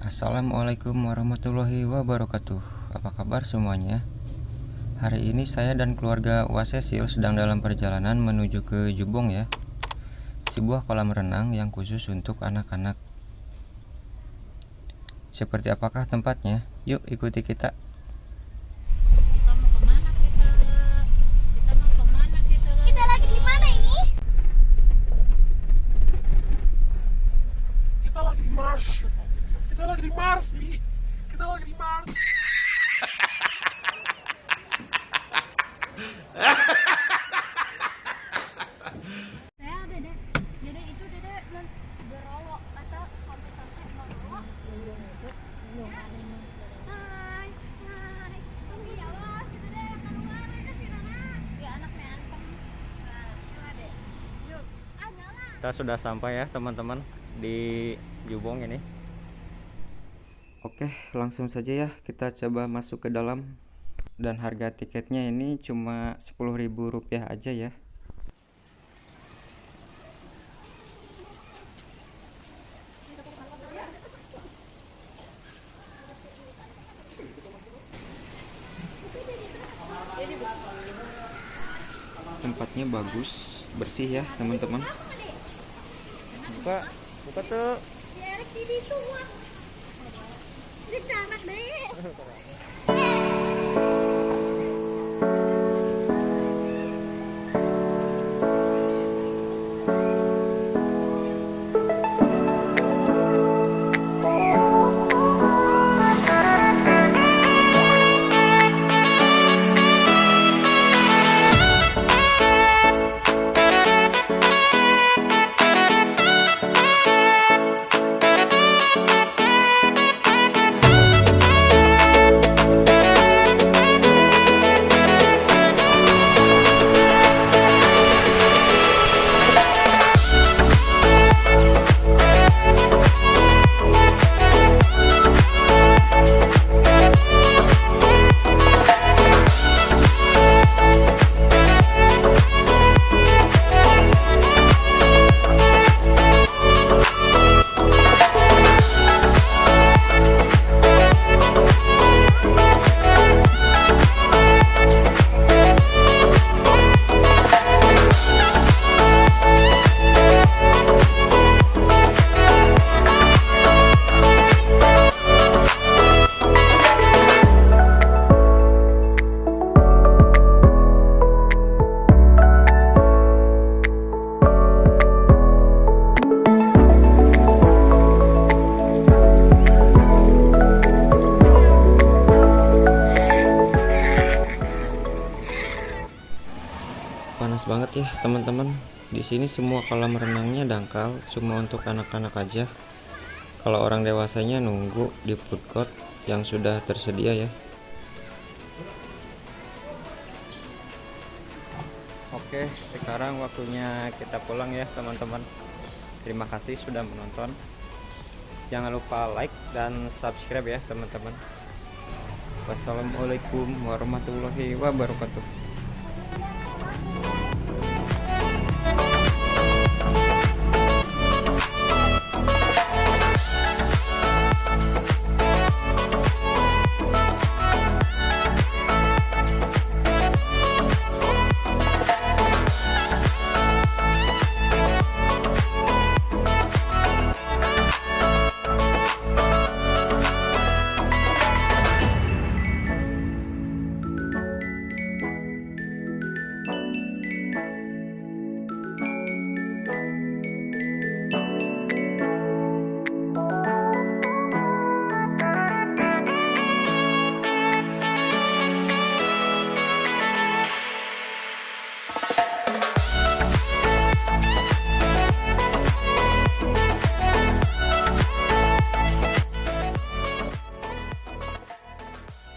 Assalamualaikum warahmatullahi wabarakatuh. Apa kabar semuanya? Hari ini saya dan keluarga Wasesil sedang dalam perjalanan menuju ke Jubong ya, sebuah kolam renang yang khusus untuk anak-anak. Seperti apakah tempatnya? Yuk ikuti kita. Kita mau kemana kita? Kita mau kemana kita? Kita lagi di mana ini? Kita lagi di Mars. Kita lagi di Mars, Bi. Kita lagi di Mars. Saya dede itu dede berolok atau sampai berolok. Hai, hai. Tunggu ya was, itu deh keluar itu si Nana. Ya anaknya anteng. Nah, deh. Yuk, nyala. Kita sudah sampai ya teman-teman di Jubong ini. Oke, langsung saja ya kita coba masuk ke dalam. Dan harga tiketnya ini cuma Rp10.000 aja ya. Tempatnya bagus, bersih ya teman-teman. Buka tuh. Si Erik di situ wah. Di anak deh. Panas banget ya teman-teman. Di sini semua kolam renangnya dangkal, cuma untuk anak-anak aja. Kalau orang dewasanya nunggu di food court yang sudah tersedia ya. Oke, sekarang waktunya kita pulang ya teman-teman. Terima kasih sudah menonton. Jangan lupa like dan subscribe ya teman-teman. Wassalamualaikum warahmatullahi wabarakatuh.